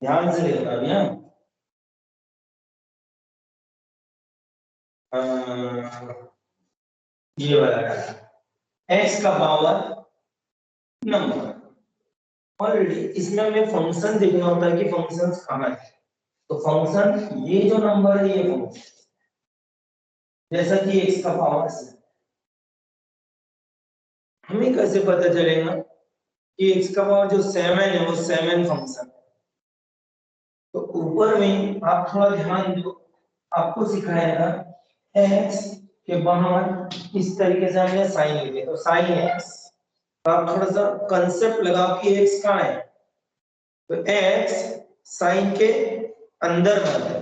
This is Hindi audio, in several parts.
ध्यान से देखना भैया। ये वाला एक्स का पावर नंबर। ऑलरेडी इसमें हमें फंक्शन देखना होता है कि फंक्शंस कहाँ है। तो फंक्शन ये जो नंबर है ये फंक्शन, जैसा कि एक्स का पावर से, हमें कैसे पता चलेगा कि एक्स का पावर जो 7 है वो 7 फंक्शन। तो ऊपर में आप थोड़ा ध्यान दो, आपको सिखाएगा एक्स के बाहर इस तरीके से हमने साइन लिखे, तो साइन एक्स। तो आप थोड़ा सा कंसेप्ट लगाओ कि एक्स कहाँ है। तो एक्स साइन के अंदर बंद है,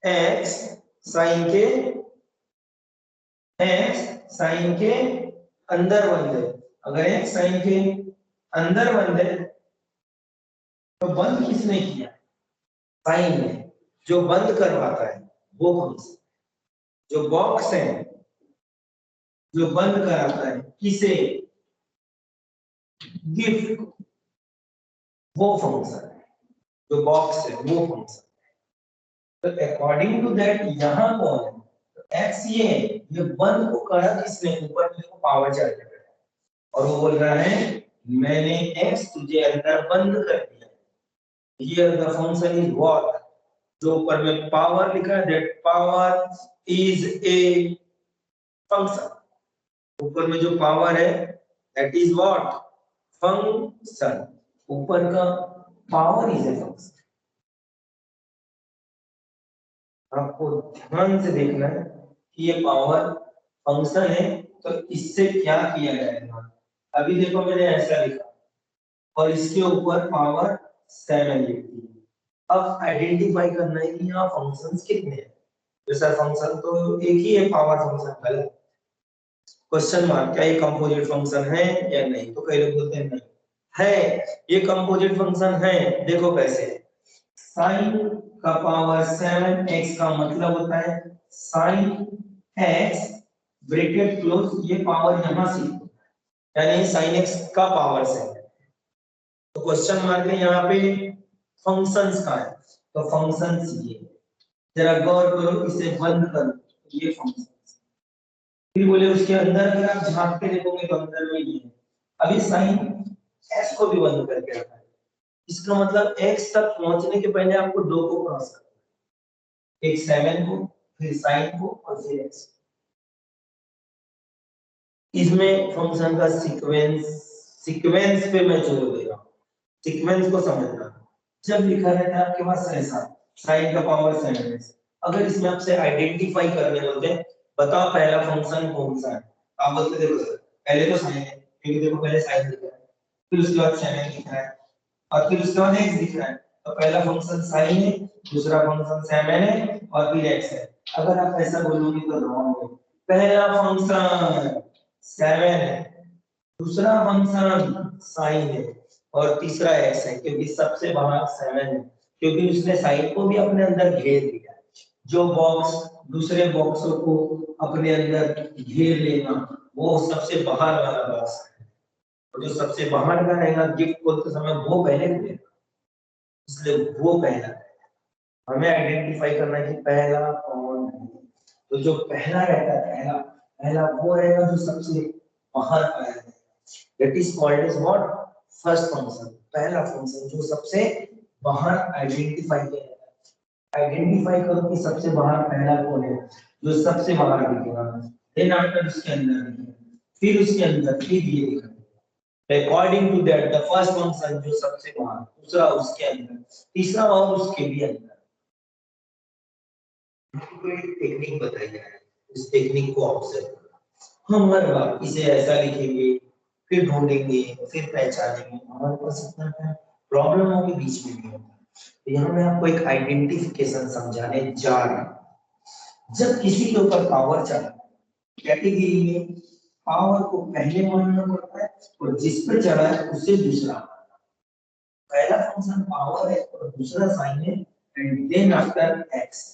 एक्स साइन के, एक्स साइन के अंदर बंद है। अगर एक्स साइन के अंदर बंद है तो बंद किसने किया? साइन ने। जो बंद करवाता है वो फंक्शन, जो बॉक्स है जो बंद कराता है किसे? गिफ्ट, वो फंक्शन है। जो बॉक्स है वो फंक्शन। तो अकॉर्डिंग टू दैट यहाँ कौन है? तो एक्स ये बंद को करा किसने? ऊपर देखो पावर चल रहा है और वो बोल रहा है मैंने एक्स तुझे अंदर बंद कर दिया। Here the function is what? जो ऊपर में पावर लिखा है, that power is a function. ऊपर में जो पावर है दैट इज व्हाट? फंक्शन। ऊपर का पावर इज ए फंक्शन। आपको ध्यान से देखना है कि ये पावर फंक्शन है, तो इससे क्या किया जाएगा। अभी देखो मैंने ऐसा लिखा और इसके ऊपर पावर 7 लिख दी। अब आइडेंटिफाई करना है कि यहाँ फंक्शंस कितने हैं। जैसा फंक्शन तो एक ही है, पावर फंक्शन। गलत। क्वेश्चन मार्क, क्या ये कंपोजिट फंक्शन है या नहीं? तो कई लोग बोलते हैं नहीं है, ये कंपोजिट फंक्शन है। देखो कैसे, साइन का पावर 7 एक्स का मतलब होता है साइन एक्स ब्रैकेट क्लोज, ये पावर यहां से, यानी साइन एक्स का पावर से। तो क्वेश्चन मार्क है यहाँ पे फंक्शंस का है, तो फंक्शंस ये। जरा गौर करो, इसे बंद करो, ये फंक्शन। फिर बोले उसके अंदर अगर आप झांक के देखोगे तो अंदर में ये है। अभी साइन एक्स को भी बंद करके रखा है, इसका मतलब एक्स तक पहुंचने के पहले आपको दो को क्रॉस करना है, एक 7 को, फिर साइन को और फिर एक्स। इसमें फंक्शन का सीक्वेंस, सीक्वेंस पे मैं जोर दे रहा हूँ। सीक्वेंस को समझना। जब लिखा रहता है आपके पास ऐसा साइन का पावर 7 है, अगर इसमें आपसे आइडेंटिफाई करने बोलते हैं बताओ पहला फंक्शन कौन सा है, आप बोलते देखो सर पहले तो साइन है, क्योंकि देखो पहले साइन दिख रहा है, फिर उसके बाद 7 दिख रहा है और फिर उसके बाद x दिख रहा है। तो पहला फंक्शन साइन है, दूसरा फंक्शन 7 है और फिर x है। अगर आप ऐसा बोलोगे तो रॉन्ग है। पहला फंक्शन 7 है, दूसरा फंक्शन साइन है और तीसरा x है, क्योंकि सबसे बाहर 7 है, क्योंकि उसने साइन को भी अपने अंदर घेर लिया। जो बॉक्स दूसरे बॉक्सों को अपने अंदर घेर लेगा वो सबसे बाहर वाला बॉक्स है, और जो सबसे बाहर का रहेगा गिफ्ट खोलते समय वो पहले खुलेगा, इसलिए वो पहला है। हमें आइडेंटिफाई करना है कि पहला कौन है। तो जो पहला रहता है, पहला पहला वो रहेगा जो सबसे बाहर का है, that is called as what? First function. पहला फंक्शन जो सबसे बाहर आइडेंटिफाई किया जाता है। आइडेंटिफाई करो कि सबसे बाहर पहला कौन है, जो सबसे बाहर दिखेगा। देन आफ्टर उसके अंदर दिखेगा, फिर उसके अंदर फिर ये दिखेगा। According to that the first function जो सबसे बाहर, दूसरा उसके अंदर, तीसरा और उसके भी अंदर। आपको एक टेक्निक बताई है, इस टेक्निक को ऑब्जर्व करना। हम हर बार इसे ऐसा लिखेंगे, फिर ढूंढेंगे, फिर पहचानेंगे, हमारे पास इतना प्रॉब्लम होगी बीच में नहीं होता। तो यहाँ मैं आपको एक आइडेंटिफिकेशन समझाने जा रहा हूँ। जब किसी के ऊपर पावर चला, कैटेगरी में पावर को पहले मानना पड़ता है और जिस पर चढ़ा है उसे दूसरा। पहला फंक्शन पावर है और दूसरा साइन है, एंड देन आफ्टर एक्स।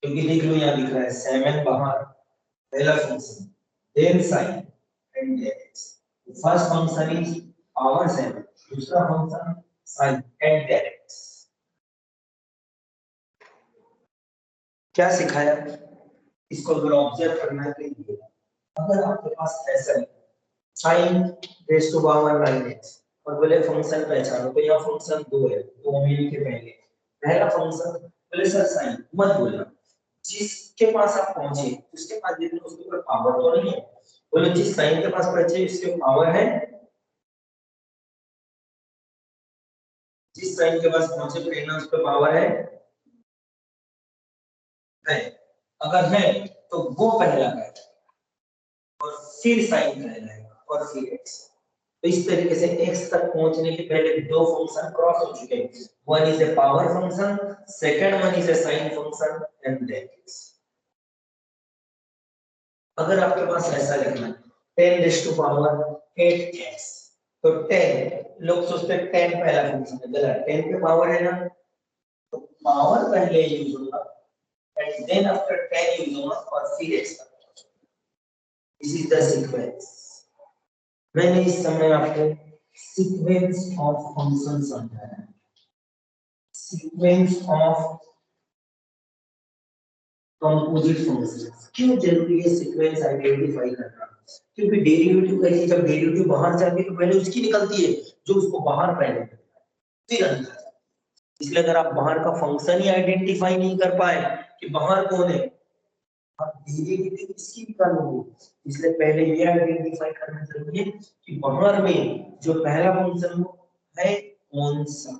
क्योंकि देख लो यहाँ लिख रहा है 7 बाहर, पहला function, then sine and then x. First function is power 7, दूसरा फंक्शन साइन एंड डायरेक्ट। क्या सिखाया इसको अगर ऑब्जर्व करना है तो ये, अगर आपके पास ऐसा है sin raise to power 9x और बोले फंक्शन पहचानो, तो यहाँ फंक्शन दो है, दो मील के पहले पहला फंक्शन, बोले सर साइन मत बोलना, जिसके पास आप पहुंचे उसके पास देखो उसके ऊपर पावर तो नहीं है, बोले जिस साइन के पास पहुंचे उसके पावर है, जिस साइन के पास पहुंचे प्रेरणा उस पर पावर है, अगर है तो वो पहला है और फिर साइन कहलाएगा और फिर x। तो इस तरीके से x तक पहुंचने के पहले दो फंक्शन क्रॉस हो चुके हैं, one is a power function, second one is a sine function and that x। अगर आपके पास ऐसा लिखना है 10 रेज़ टू पावर 8x, तो 10 लोग सोचते हैं 10 पहला फंक्शन है, गलत, 10 पे पावर है ना, तो पावर पहले यूज होगा एंड देन आफ्टर 10 यूज होगा और फिर x। This is the sequence. मैंने इस समय आपको सीक्वेंस ऑफ फंक्शन समझाया है, सीक्वेंस ऑफ कंपोजिट फंक्शंस। क्यों जरूरी है सीक्वेंस आइडेंटिफाई करना? क्योंकि डेरिवेटिव का ही, जब डेरिवेटिव बाहर जाके तो पहले उसकी निकलती है जो उसको बाहर पहले फिर अंदर। इसलिए अगर आप बाहर का फंक्शन ही आइडेंटिफाई नहीं कर पाए कि बाहर कौन है, आप डेरिवेटिव किसकी निकालोगे, इसलिए पहले ये आइडेंटिफाई करना जरूरी है कि बाहर में जो पहला फंक्शन है कौन सा।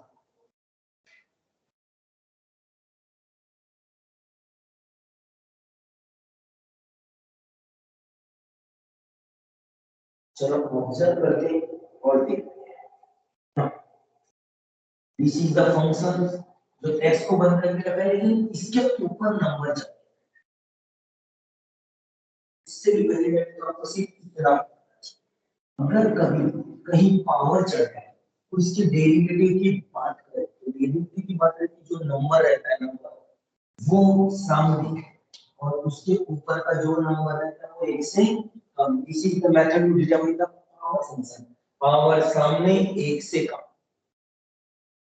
चलो ऑब्जर्व करके और देखते हैं। दिस इज द फंक्शन जो x को बंद करके रखा है, लेकिन इसके ऊपर नंबर चाहिए। इससे भी पहले मैं तो आपको सिर्फ अगर कभी कहीं पावर चढ़ जाए तो इसके डेरिवेटिव की बात करें, तो डेरिवेटिव की बात करें जो नंबर रहता है नंबर वो सामने और उसके ऊपर का जो नंबर रहता है वो एक से कम। This is the method to determine the power function, power सामने एक से कम।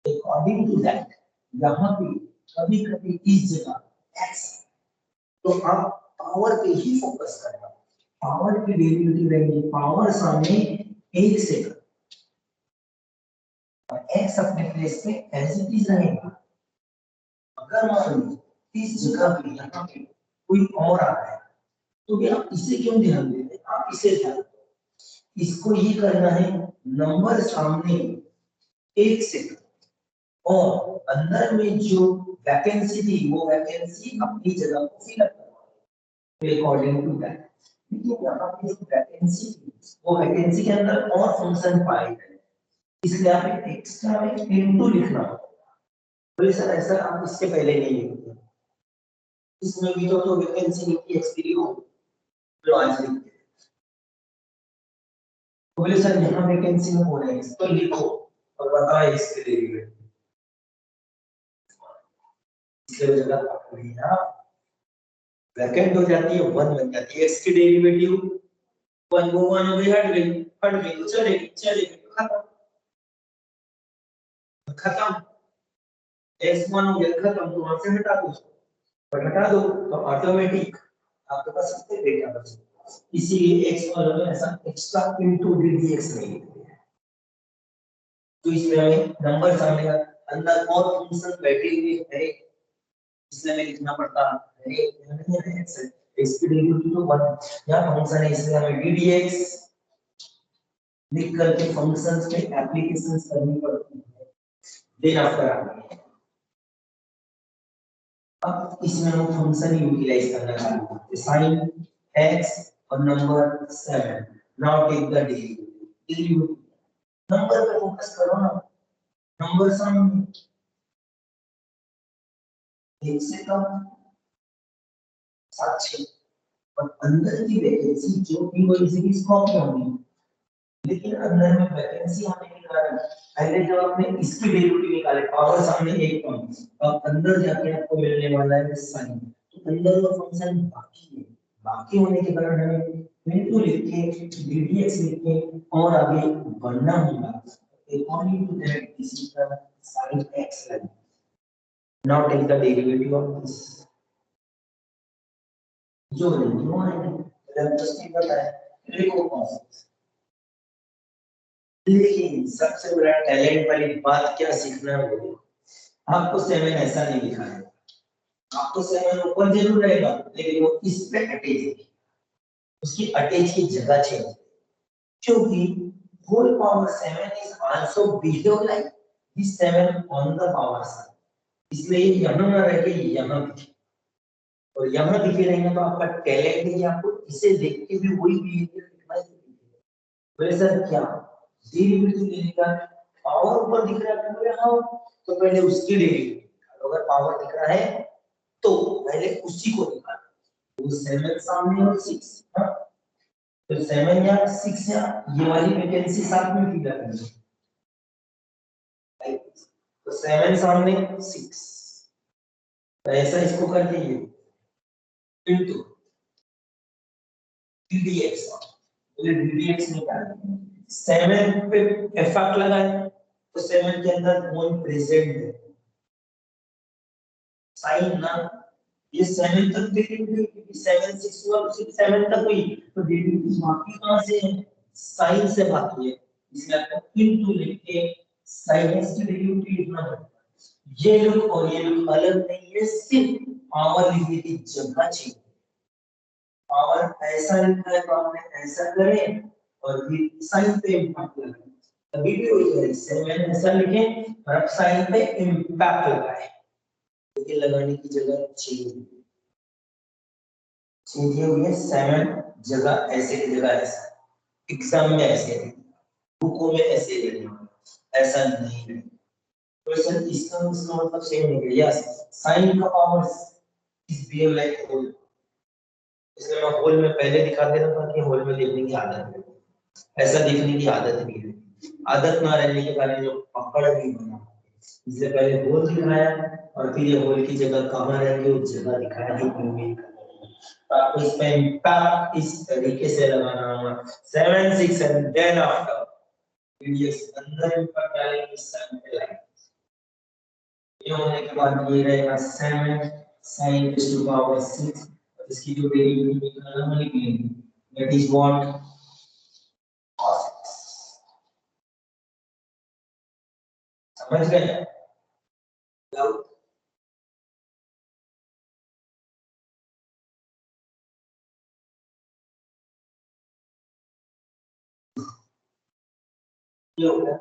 अकॉर्डिंग टू दैट यहाँ पे कभी कभी इस जगह x, तो आप पावर पे ही फोकस करना, पावर की डेरिवेटिव रहेगी पावर सामने एक से कम, x अपने प्लेस पे एज इट इज रहेगा। अगर मान लो इस जगह पे यहाँ पे कोई और आ रहा है तो भी आप इसे क्यों ध्यान देते हैं, आप इसे ध्यान दो। इसको ये करना है नंबर सामने एक से कम और अंदर में जो वैकेंसी थी वो वैकेंसी अपनी जगह को फिल अप करवाओ अकॉर्डिंग टू दैट। लेकिन यहाँ पे जो वैकेंसी थी वो वैकेंसी के अंदर और फंक्शन पाए गए, इसलिए आप एक एक्स्ट्रा में इनटू लिखना होगा। बोले सर ऐसा आप इससे पहले नहीं लिखते, इसमें भी तो वैकेंसी नहीं थी एक्सपीरी हो, तो आज लिखते। बोले सर यहाँ वैकेंसी में हो रहा है, इसको लिखो और बताओ इसके डेरिवेटिव। इसलिए जगह आपको यहाँ वैकेंट हो जाती है, वन बन जाती है, x की डेरिवेटिव वन वो वन हो गई, हट गई तो चलेगी चलेगी, खत्म खत्म। x वन हो गया खत्म, तो वहां से हटा दो, और हटा दो तो ऑटोमेटिक आपके पास कितने डेटा बचे। इसीलिए x वन में ऐसा एक्स्ट्रा इनटू dx नहीं लिखते हैं, तो इसमें हमें नंबर सामने का अंदर और फंक्शन बैठे हुए है, इसलिए हमें लिखना पड़ता है x की डेरिवेटिव तो वन, यहाँ फंक्शन है इसलिए हमें ddx लिख करके फंक्शंस में एप्लीकेशंस करनी पड़ती है। देन आफ्टर अब इसमें हम फंक्शन यूटिलाइज करना चालू करते हैं, sin x और number 7, now take the derivative, number पे फोकस करो ना, नंबर सामने एक से कम 7 और अंदर की वैकेंसी जो भी वो इसी की कॉपी होगी, लेकिन अंदर में वैकेंसी आने के कारण पहले जब आपने इसकी डेरिवेटिव निकाले पावर सामने एक कम, अब अंदर जाके आपको मिलने वाला है साइन, तो अंदर वो फंक्शन बाकी है, बाकी होने के कारण हमें इनटू लिख के ddx लिख के और आगे बढ़ना होगा। according to that this is the sin x value. Now take the derivative of this. जो नहीं है इंटरेस्टिंग बताया देखो कॉन्सेप्ट। लेकिन सबसे बड़ा टैलेंट वाली बात क्या सीखना है वो आपको 7 ऐसा नहीं लिखा है, आपको 7 ऊपर जरूर रहेगा लेकिन वो इस पे अटैच है, उसकी अटैच की जगह चेंज क्योंकि whole power 7 is also below like this 7 on the power side, इसलिए यहाँ ना रह के यहाँ दिखे और यहाँ दिखे रहेंगे तो आपका टैलेंट है कि आपको इसे देख के भी वही बिहेवियर दिखना है। बोले सर क्या डेरिवेटिव लेने का पावर ऊपर दिख रहा है, बोले हाँ तो पहले उसकी डेरिवेटिव अगर पावर दिख रहा है तो पहले उसी को निकालो। वो 7 सामने और 6 हाँ तो 7 या 6 या ये वाली वैकेंसी साथ में फिल करनी है तो 7 सामने 6 तो ऐसा इसको करके ये इनटू ddx बोले ddx निकालना 7 पे इफेक्ट लगाए तो 7 के अंदर कौन प्रेजेंट है साइन ना ये 7 तक डेरिवेटिव क्योंकि 7 6 हुआ उसी 7 तक हुई तो डेरिवेटिव बाकी कहां से है साइन से बाकी है इसमें आपको इनटू लिख के साइन x की डेरिवेटिव लिखना पड़ेगा। ये लुक और ये लुक अलग नहीं है, सिर्फ पावर लिखने की जगह चाहिए। पावर ऐसा लिखा है तो आपने ऐसा करें और फिर साइन पे इम्पैक्ट लगाएं तभी भी वही करें 7 ऐसा लिखें और अब साइन पे इम्पैक्ट लगाएं ये लगाने की जगह चेंज हुई है 7 जगह ऐसे की जगह ऐसा एग्जाम में ऐसे बुकों में ऐसे लेना ऐसा नहीं है क्वेश्चन इसका मतलब सेम नहीं है। यस साइन का power is behave like whole, इसलिए मैं होल में पहले दिखा देता था कि होल में देखने की आदत है, ऐसा देखने की आदत नहीं है, आदत ना रहने के कारण जो पकड़ नहीं बना इसलिए पहले होल दिखाया और फिर ये होल की जगह कहाँ रहेगी वो जगह दिखाया जो मूवमेंट तो आपको इसमें इम्पैक्ट इस तरीके से लगाना होगा 7 6 एंड देन आफ्टर वीडियोस अंदर इम्पैक्ट डालेंगे 7 पे लाइन ये होने के बाद ये रहेगा 7 sin टू पावर 6 इसकी जो डेरिवेटिव निकालना है निकलेगी दैट इज व्हाट समझ गए ये हो गया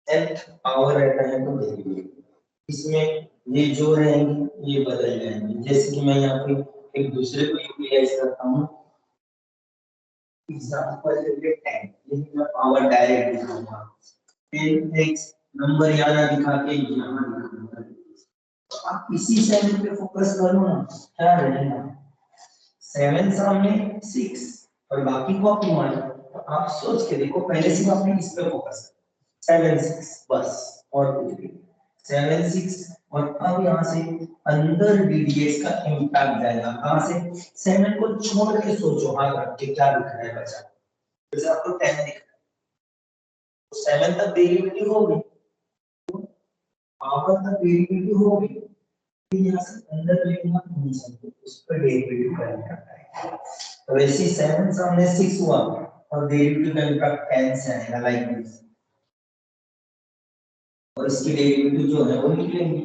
nth पावर रहता है तो डेरिवेटिव इसमें ये जो रहेंगे ये बदल जाएंगे जैसे कि मैं यहाँ पे एक दूसरे को यूटिलाइज करता हूँ एग्जांपल लेके 10 लेकिन मैं पावर डायरेक्ट दिखाऊंगा 10x नंबर यहाँ ना दिखा के यहाँ दिखाऊंगा तो आप इसी 7 पे फोकस करो ना क्या रहेगा 7 सामने 6 और बाकी को आप मान तो आप सोच के देखो पहले सिर्फ आपने इस पे फोकस 7 6 बस और कुछ भी 7 6 और अब यहाँ से अंदर ddx का इम्पैक्ट जाएगा कहाँ से 7 को छोड़ के सोचो हाथ रख के क्या दिख रहा है बच्चा जैसे आपको 10 दिख रहा है तो 7 तक डेरिवेटिव हो गई पावर तक डेरिवेटिव हो गई फिर यहाँ से अंदर लेना नहीं सकते उस पर डेरिवेटिव करना पड़ता है तो वैसे 7 सामने 6 हुआ और डेरिवेटिव का इम्पैक्ट 10 से आएगा लाइक दिस और इसकी डेरिवेटिव जो है वो निकलेंगी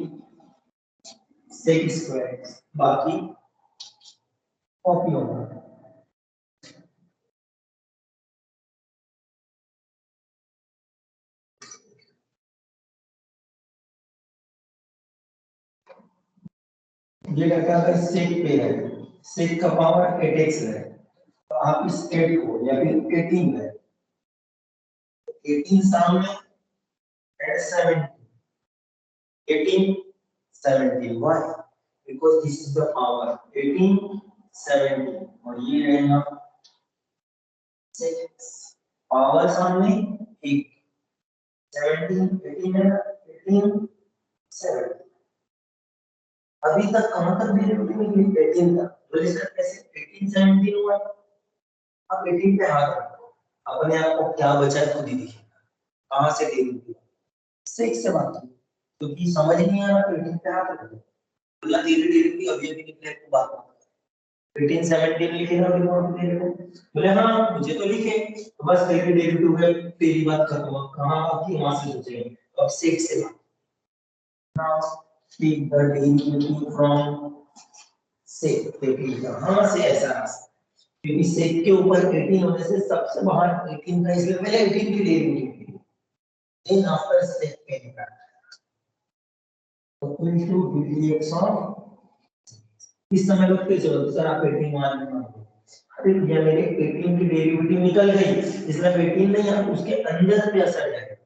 sec स्क्वायर बाकी कॉपी होगा ये क्या अगर sec पे है sec का पावर 8x है तो आप इस 8 को या फिर 18 है 18 सामने and 17 18 17 why because this is the power 18 17 और ये रहेगा 6 पावर सामने 1 17 18 है 18 7 अभी तक कहां तक डेरिवेटिव में 18 तक बोले सर कैसे 18 17 हुआ अब 18 पे हाथ रखो अपने आप को क्या बचा खुद ही देखिए कहाँ से डेरिवेटिव? सेक से बात की, क्योंकि समझ नहीं आ रहा पेटिंग पे हाथ रखो, बोला धीरे धीरे की अभी अभी निकले तो बात मत कर। 1817 लिखे ना बोले हाँ मुझे तो लिखे, तो बस डेरिवेटिव है, तेरी बात खत्म, कहाँ बाकी वहां से सोचेंगे। अब सेक से बात, now take the derivative from sec, देखिए यहाँ से ऐसा रास्ता, क्योंकि sec के ऊपर 18 होने से सबसे बाहर 18 का, इसलिए पहले 18 की डेरिवेटिव, then after sec के निकाल, तो into dx of, इस समय लोग फिर चलो सर आप 18 मान लो, अरे भैया मेरे 18 की डेरिवेटिव निकल गई, इसलिए 18 नहीं है उसके अंदर पे असर जाएगा,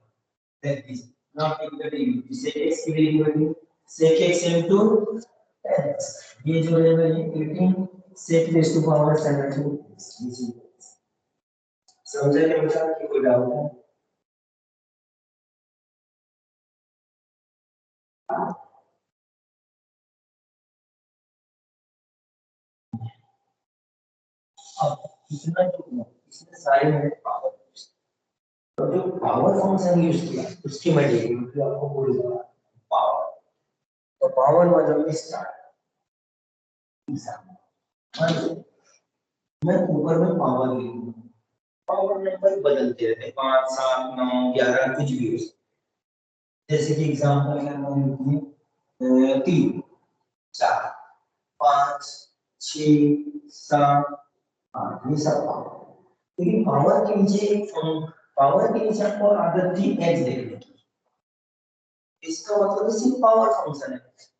that is now take the derivative, sec x की derivative sec x into x, ये जो है ये 18 sec raised to power 17, समझा क्या बच्चा कि कोई डाउट है? अब इतना जो इसमें सारे में पावर, तो जो पावर फंक्शन यूज किया उसकी मैं डेरिवेटिव आपको बोल दूंगा, पावर, तो पावर मतलब इस मैं ऊपर में पावर लिखूंगा, पावर नंबर बदलते रहते हैं 5 7 9 11 कुछ भी हो सकता है, जैसे कि एग्जांपल अगर मान लीजिए 3 4 5 6 7 8 ये सब पावर, लेकिन पावर के नीचे एक पावर के नीचे आपको आदत थी एच देखने की, इसका मतलब सिर्फ पावर फंक्शन है,